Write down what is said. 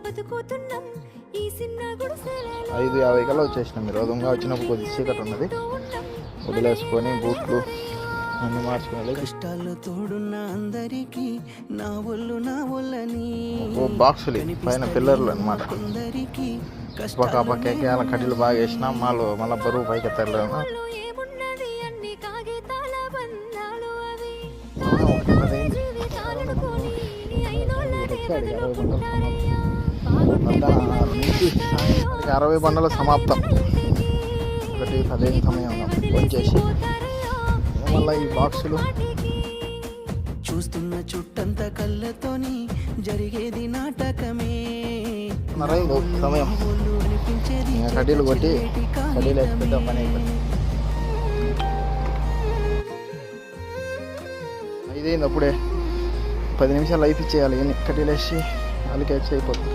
5:50 కల్లా వచ్చేసినాం. మీరు ఉదయంగా వచ్చినప్పుడు కొద్ది చీకటి ఉన్నది, వదిలేసుకొని బూట్లు అన్ని మార్చుకుని కష్టాల్లో తోడున్న అందరికి నా ఒళ్ళు నా ఒళ్ళని బాక్సులు పైన పిల్లర్లు అనమాట. పక్క పక్కకి అలా కడ్డీలు బాగా వేసినా మళ్ళీ బరువు పైకి ఎత్తారు. నుంచి 60 బండల సమాప్తం. 1:15 సమయం వచ్చేసి మళ్ళీ ఈ బాక్సులు చూస్తున్న చుట్టంత కళ్ళతోని జరిగేది నాటకమే. సమయం కడ్డీలు కొట్టి కడ్డీలు వేసుకుంటే పని అయిపోయింది. 5 అయింది అప్పుడే. 10 నిమిషాలు లైఫ్ ఇచ్చేయాలి. కడ్డీలు వేసి అలికేసి అయిపోతుంది.